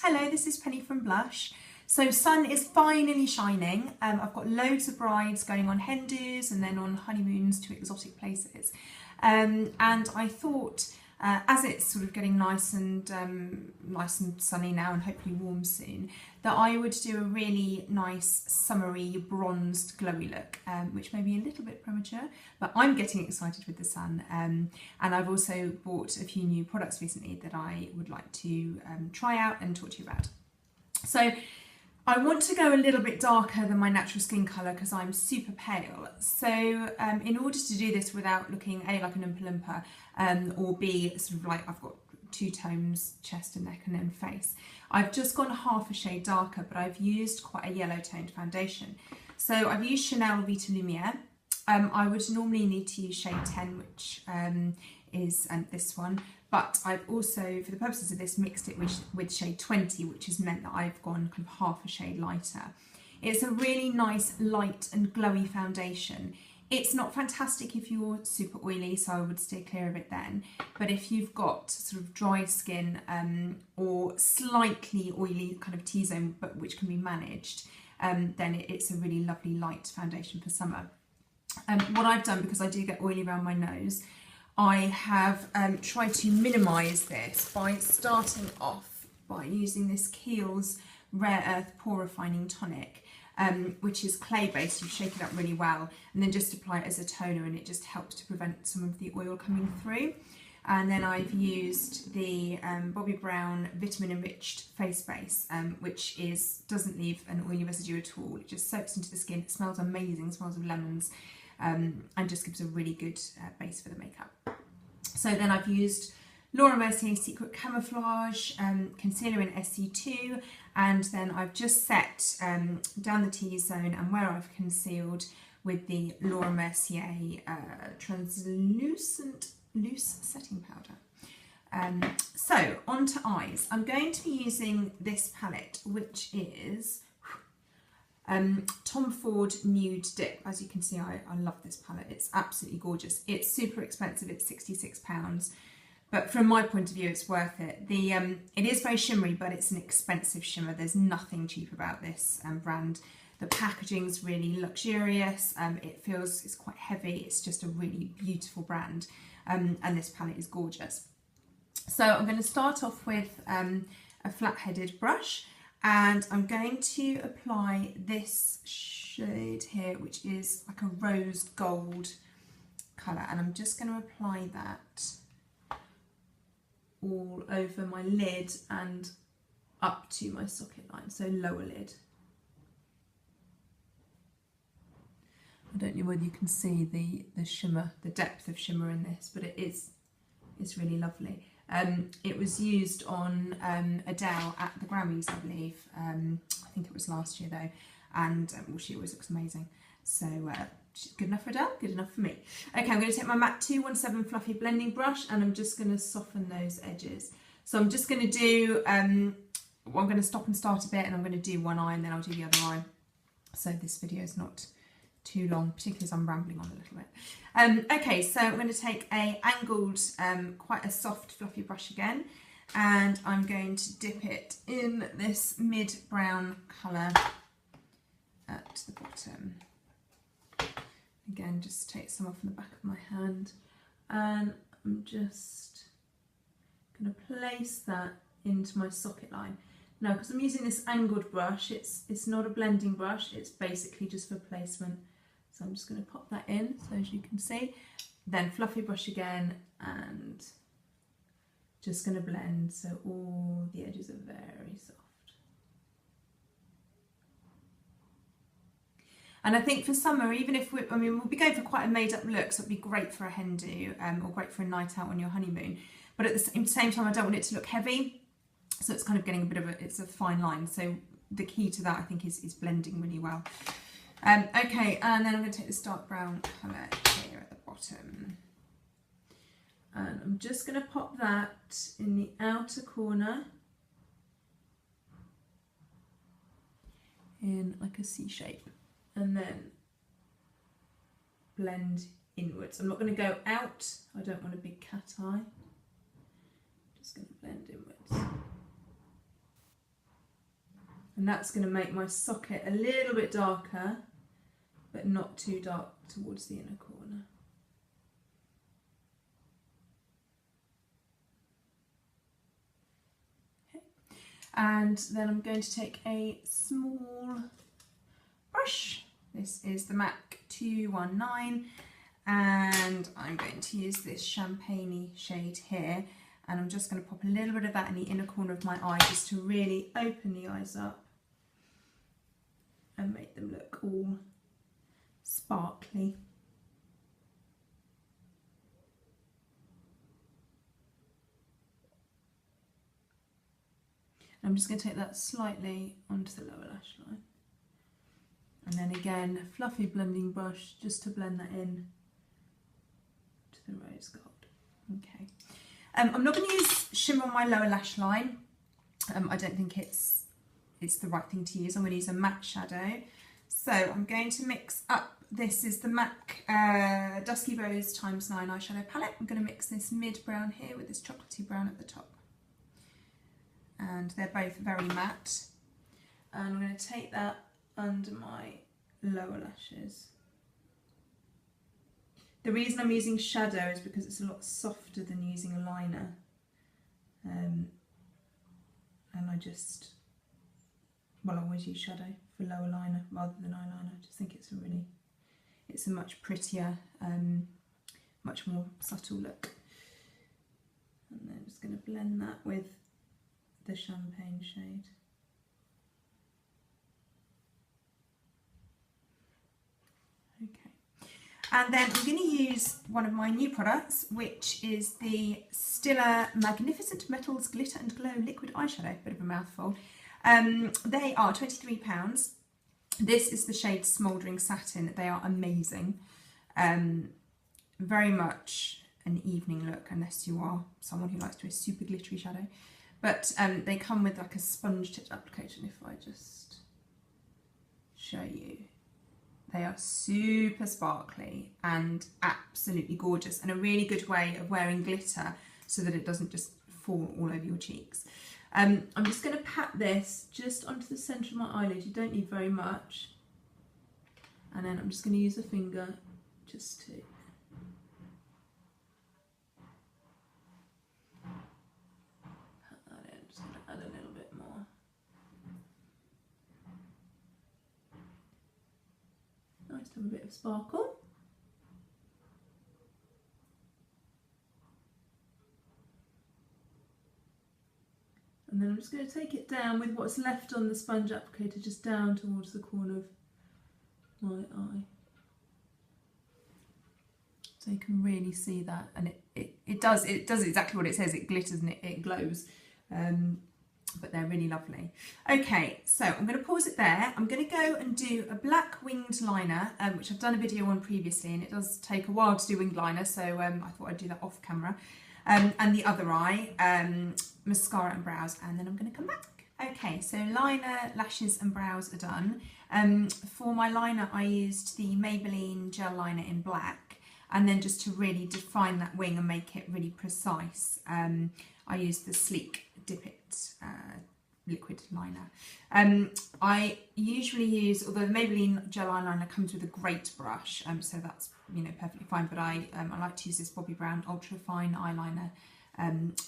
Hello, this is Penny from Blush. So sun is finally shining. I've got loads of brides going on hen dos and then on honeymoons to exotic places. And I thought, as it's sort of getting nice and sunny now and hopefully warm soon, that I would do a really nice summery bronzed glowy look, which may be a little bit premature, but I'm getting excited with the sun. And I've also bought a few new products recently that I would like to try out and talk to you about. So I want to go a little bit darker than my natural skin colour because I'm super pale. So in order to do this without looking A, like an Oompa Loompa, or B, sort of like I've got two tones, chest and neck and then face, I've just gone half a shade darker, but I've used quite a yellow toned foundation. So I've used Chanel Vita Lumiere. I would normally need to use shade 10, which is this one, but I've also, for the purposes of this, mixed it with shade 20, which has meant that I've gone kind of half a shade lighter. It's a really nice light and glowy foundation. It's not fantastic if you're super oily, so I would stay clear of it then, but if you've got sort of dry skin or slightly oily kind of T-zone, but which can be managed, then it's a really lovely light foundation for summer. What I've done, because I do get oily around my nose, I have tried to minimise this by starting off by using this Kiehl's Rare Earth Pore Refining Tonic, which is clay based. You shake it up really well and then just apply it as a toner, and it just helps to prevent some of the oil coming through. And then I've used the Bobbi Brown Vitamin Enriched Face Base, which doesn't leave an oily residue at all. It just soaks into the skin. It smells amazing, smells of lemons. And just gives a really good base for the makeup. So then I've used Laura Mercier's Secret Camouflage Concealer in SC2, and then I've just set down the T-zone and where I've concealed with the Laura Mercier Translucent Loose Setting Powder. So on to eyes. I'm going to be using this palette, which is Tom Ford Nude Dip. As you can see, I love this palette. It's absolutely gorgeous. It's super expensive. It's £66, but from my point of view, it's worth it. It is very shimmery, but it's an expensive shimmer. There's nothing cheap about this brand. The packaging's really luxurious. It's quite heavy. It's just a really beautiful brand, and this palette is gorgeous. So I'm going to start off with a flat-headed brush. And I'm going to apply this shade here, which is like a rose gold colour. And I'm just going to apply that all over my lid and up to my socket line, so lower lid. I don't know whether you can see the shimmer, the depth of shimmer in this, but it's really lovely. It was used on Adele at the Grammys, I believe. I think it was last year though, and well, she always looks amazing. So she's good enough for Adele, good enough for me. Okay, I'm going to take my MAC 217 Fluffy Blending Brush and I'm just going to soften those edges. So I'm just going to do, I'm going to stop and start a bit, and I'm going to do one eye and then I'll do the other eye. So this video is not too long, particularly as I'm rambling on a little bit. Okay, so I'm going to take a angled, quite a soft fluffy brush again, and I'm going to dip it in this mid-brown colour at the bottom. Again, just take some off on the back of my hand, and I'm just going to place that into my socket line. Now, because I'm using this angled brush, it's not a blending brush, it's basically just for placement. So I'm just going to pop that in, so as you can see, then fluffy brush again, and just going to blend so all the edges are very soft. And I think for summer, even if we'll be going for quite a made up look, so it'd be great for a hen do, or great for a night out on your honeymoon. But at the same time, I don't want it to look heavy, so it's kind of getting a bit of it's a fine line. So the key to that, I think, is blending really well. Okay, and then I'm going to take this dark brown colour here at the bottom, and I'm just going to pop that in the outer corner in like a C shape, and then blend inwards. I'm not going to go out, I don't want a big cat eye, just going to blend inwards. And that's going to make my socket a little bit darker, but not too dark towards the inner corner. Okay. And then I'm going to take a small brush. This is the MAC 219, and I'm going to use this champagne-y shade here, and I'm just going to pop a little bit of that in the inner corner of my eye just to really open the eyes up and make them look all sparkly. I'm just going to take that slightly onto the lower lash line. And then again, a fluffy blending brush just to blend that in to the rose gold. Okay. I'm not going to use shimmer on my lower lash line. I don't think it's the right thing to use. I'm going to use a matte shadow. So I'm going to mix up, this is the MAC Dusky Rose x 9 eyeshadow palette. I'm going to mix this mid brown here with this chocolatey brown at the top. And they're both very matte. And I'm going to take that under my lower lashes. The reason I'm using shadow is because it's a lot softer than using a liner. And I just, well, I always use shadow for lower liner rather than eyeliner. I just think it's a much prettier, much more subtle look. And then I'm just going to blend that with the champagne shade. Okay. And then I'm going to use one of my new products, which is the Stila Magnificent Metals Glitter and Glow Liquid Eyeshadow. Bit of a mouthful. They are £23. This is the shade Smouldering Satin. They are amazing. Very much an evening look, unless you are someone who likes to do a super glittery shadow. But they come with like a sponge tipped applicator. If I just show you, they are super sparkly and absolutely gorgeous, and a really good way of wearing glitter so that it doesn't just fall all over your cheeks. I'm just going to pat this just onto the centre of my eyelid. You don't need very much. And then I'm just going to use a finger just to pat that in. Just going to add a little bit more. Nice to have a bit of sparkle. And then I'm just going to take it down with what's left on the sponge applicator, just down towards the corner of my eye. So you can really see that, and it does exactly what it says. It glitters and it glows. But they're really lovely. Okay, so I'm going to pause it there. I'm going to go and do a black winged liner, which I've done a video on previously, and it does take a while to do winged liner, so I thought I'd do that off camera. And the other eye, mascara and brows, and then I'm going to come back. Okay, so liner, lashes and brows are done. For my liner, I used the Maybelline gel liner in black, and then just to really define that wing and make it really precise, I used the Sleek Dip It liquid liner. I usually use, although the Maybelline gel eyeliner comes with a great brush, so that's perfectly fine, but I like to use this Bobbi Brown ultra fine eyeliner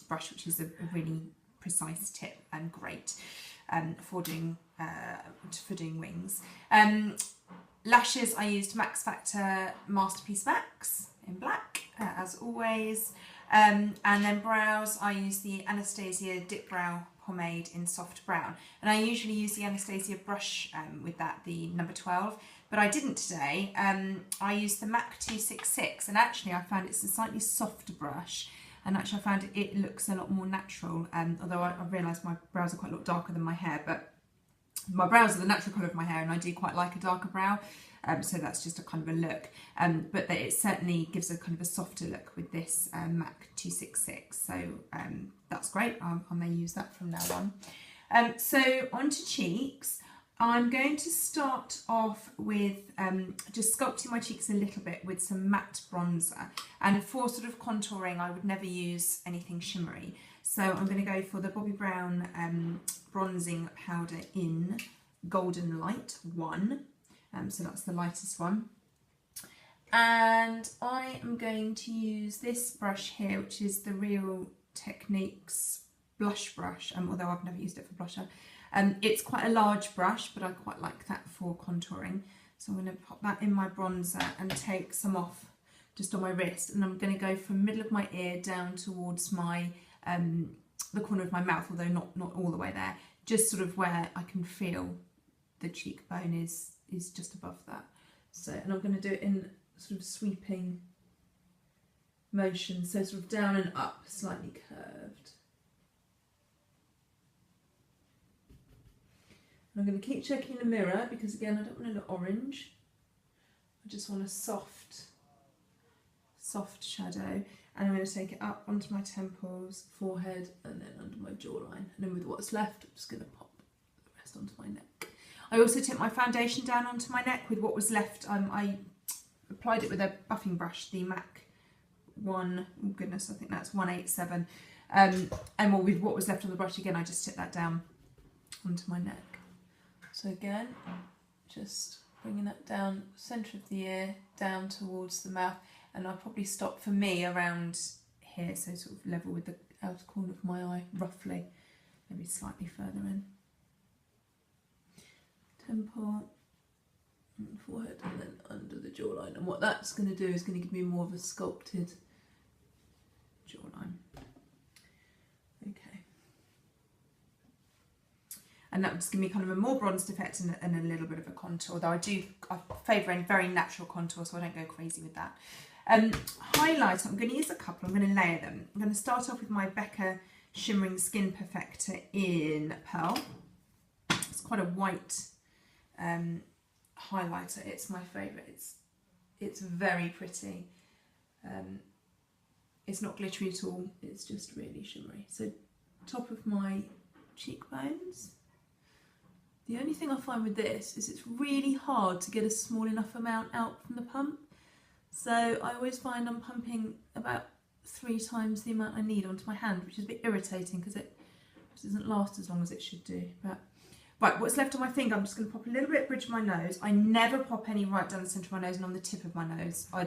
brush, which is a really precise tip and great for doing wings. Lashes, I used Max Factor Masterpiece Max in black, as always. And then brows, I use the Anastasia Dip Brow Pomade in soft brown. And I usually use the Anastasia brush with that, the number 12. But I didn't today. I used the MAC 266, and actually I found it's a slightly softer brush. And actually I found it looks a lot more natural, although I've realised my brows are quite a lot darker than my hair, but my brows are the natural colour of my hair, and I do quite like a darker brow. So that's just a kind of a look, but it certainly gives a kind of a softer look with this MAC 266, so that's great. I may use that from now on. So onto cheeks. I'm going to start off with just sculpting my cheeks a little bit with some matte bronzer, and for sort of contouring I would never use anything shimmery, So I'm going to go for the Bobbi Brown bronzing powder in Golden Light 1. So that's the lightest one. And I am going to use this brush here, which is the Real Techniques blush brush, although I've never used it for blusher. It's quite a large brush, but I quite like that for contouring. So I'm going to pop that in my bronzer and take some off just on my wrist. And I'm going to go from the middle of my ear down towards my the corner of my mouth, although not all the way there, just sort of where I can feel the cheekbone is just above that. So, and I'm going to do it in sort of sweeping motion, so sort of down and up, slightly curved. And I'm going to keep checking the mirror because again I don't want to look orange. I just want a soft shadow, and I'm going to take it up onto my temples, forehead, and then under my jawline. And then with what's left, I'm just going to pop the rest onto my neck. I also took my foundation down onto my neck with what was left. I applied it with a buffing brush, the MAC one, oh goodness, I think that's 187. And with what was left on the brush again, I just took that down onto my neck. So again, just bringing that down, centre of the ear, down towards the mouth, and I'll probably stop for me around here, so sort of level with the outer corner of my eye, roughly, maybe slightly further in. Temple, and forehead, and then under the jawline. And what that's going to do is going to give me more of a sculpted jawline. Okay. And that would just give me kind of a more bronzed effect and a little bit of a contour, although I favour a very natural contour, so I don't go crazy with that. Highlight, I'm going to use a couple, I'm going to layer them. I'm going to start off with my Becca Shimmering Skin Perfector in Pearl. It's quite a white highlighter. It's my favourite. It's very pretty. It's not glittery at all, it's just really shimmery. So top of my cheekbones. The only thing I find with this is it's really hard to get a small enough amount out from the pump. So I always find I'm pumping about 3 times the amount I need onto my hand, which is a bit irritating because it doesn't last as long as it should do. But right, what's left on my finger, I'm just going to pop a little bit bridge of my nose. I never pop any right down the centre of my nose and on the tip of my nose. I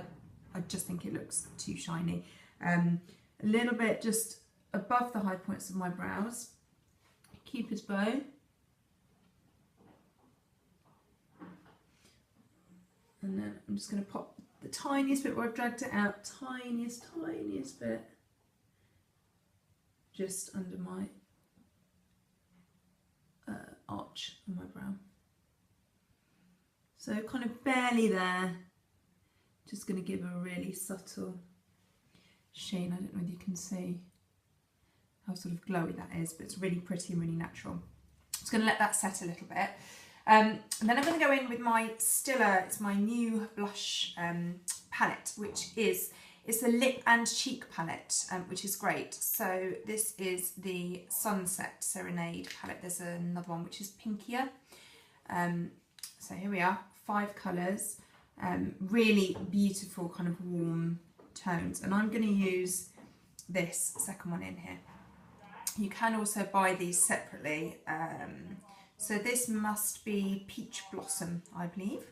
just think it looks too shiny. A little bit just above the high points of my brows. Cupid's bow. And then I'm just going to pop the tiniest bit where I've dragged it out, tiniest bit, just under my arch on my brow. So kind of barely there, just going to give a really subtle sheen. I don't know if you can see how sort of glowy that is, but it's really pretty and really natural. Just going to let that set a little bit. And then I'm going to go in with my Stila, it's my new blush palette, which is, it's a lip and cheek palette, which is great. So this is the Sunset Serenade palette. There's another one which is pinkier. So here we are, 5 colours, really beautiful kind of warm tones. And I'm going to use this second one in here. You can also buy these separately. So this must be Peach Blossom, I believe.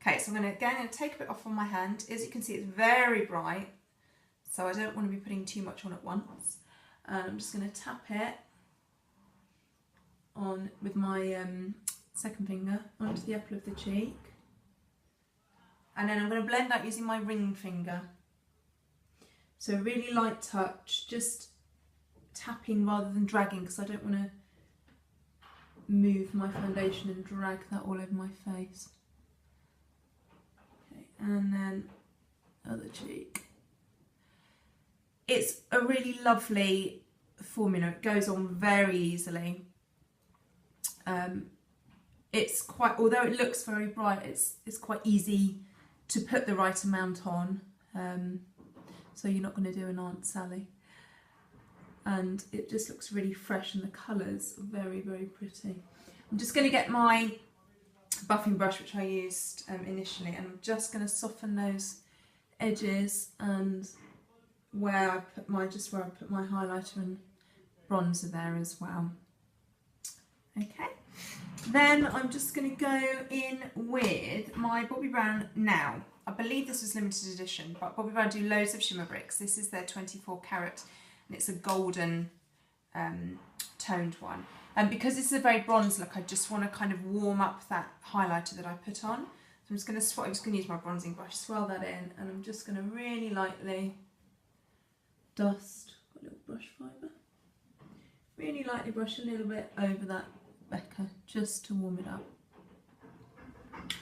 Okay, so I'm going to take a bit off on my hand. As you can see, it's very bright, so I don't want to be putting too much on at once. I'm just going to tap it on with my second finger onto the apple of the cheek. And then I'm going to blend out using my ring finger. So really light touch, just tapping rather than dragging, because I don't want to move my foundation and drag that all over my face. Okay, and then other cheek. It's a really lovely formula. It goes on very easily. It's quite, although it looks very bright, it's quite easy to put the right amount on. So you're not going to do an Aunt Sally. And it just looks really fresh, and the colours are very, very pretty. I'm just going to get my buffing brush, which I used initially, and I'm just going to soften those edges and where I put my highlighter bronzer there as well. Okay, then I'm just going to go in with my Bobbi Brown Now. I believe this was limited edition, but Bobbi Brown do loads of shimmer bricks. This is their 24 carat and it's a golden toned one. And because this is a very bronze look, I just want to kind of warm up that highlighter that I put on. So I'm just going to use my bronzing brush, swirl that in, and I'm just going to really lightly dust, got a little brush fibre, really lightly brush a little bit over that Becca just to warm it up. Okay.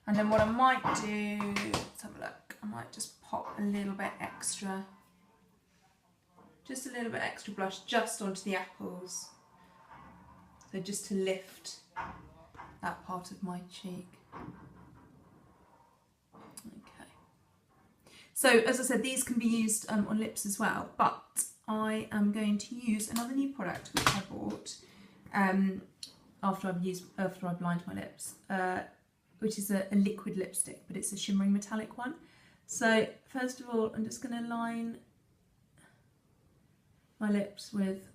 And then what I might do, let's have a look, I might just pop a little bit extra, just a little bit extra blush just onto the apples. So just to lift that part of my cheek. Okay. So as I said, these can be used on lips as well, but I am going to use another new product which I bought after I've lined my lips, which is a liquid lipstick, but it's a shimmering metallic one. So first of all, I'm just going to line my lips with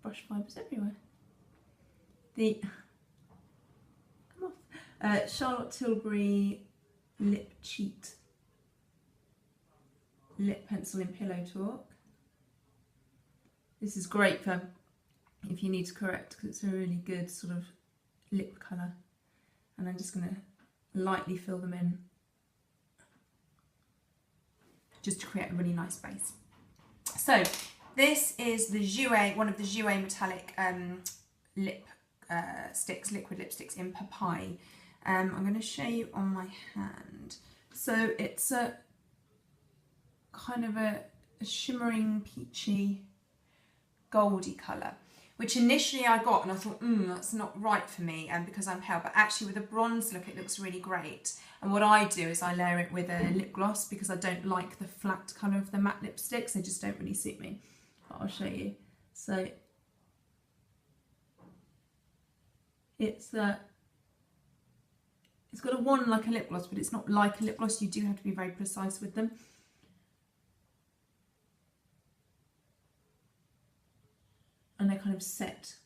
brush fibres everywhere. The Charlotte Tilbury Lip Cheat lip pencil in Pillow Talk. This is great for if you need to correct, because it's a really good sort of lip colour. And I'm just going to lightly fill them in just to create a really nice base. So this is the Jouer, one of the Jouer metallic lip sticks, liquid lipsticks in Papaye. I'm going to show you on my hand. So it's a kind of a shimmering peachy goldy colour, which initially I got and I thought, that's not right for me because I'm pale, but actually with a bronze look it looks really great. And what I do is I layer it with a lip gloss because I don't like the flat colour of the matte lipsticks, they just don't really suit me. But I'll show you. So it's got a wand like a lip gloss, but it's not like a lip gloss. You do have to be very precise with them. And they're kind of set.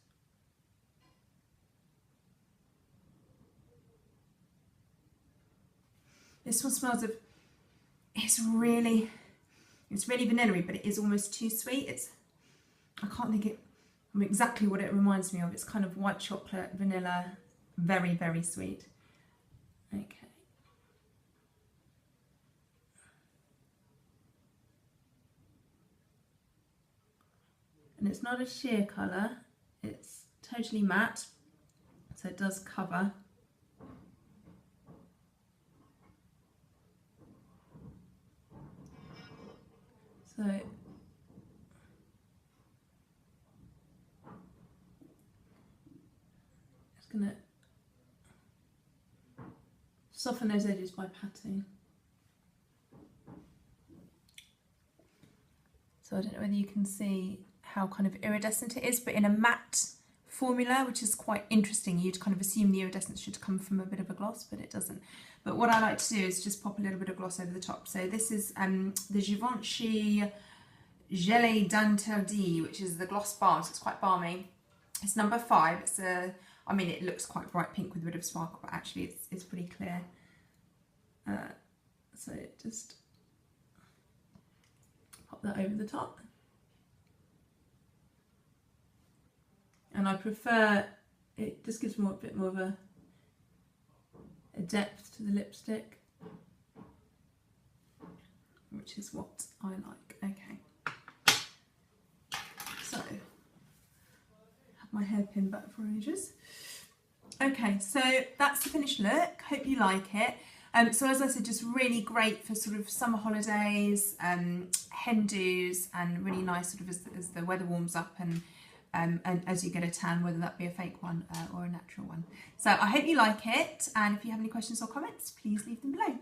This one smells of, it's really vanilla-y, but it is almost too sweet. I can't think exactly what it reminds me of. It's kind of white chocolate, vanilla, very, very sweet. Okay. And it's not a sheer colour, it's totally matte, so it does cover. So just going to soften those edges by patting. So I don't know whether you can see how kind of iridescent it is, but in a matte formula, which is quite interesting. You'd kind of assume the iridescence should come from a bit of a gloss, but it doesn't. But what I like to do is just pop a little bit of gloss over the top. So this is the Givenchy Gelée d'Interdit, which is the gloss balm, so it's quite balmy. It's number 5. It's I mean, it looks quite bright pink with a bit of sparkle, but actually it's pretty clear. So just pop that over the top. And I prefer, it just gives a bit more of a depth to the lipstick, which is what I like. Okay. So, have my hairpin back for ages. Okay, so that's the finished look. Hope you like it. So as I said, just really great for sort of summer holidays, hen do's, and really nice sort of as the weather warms up and as you get a tan, whether that be a fake one or a natural one. So I hope you like it, and if you have any questions or comments, please leave them below.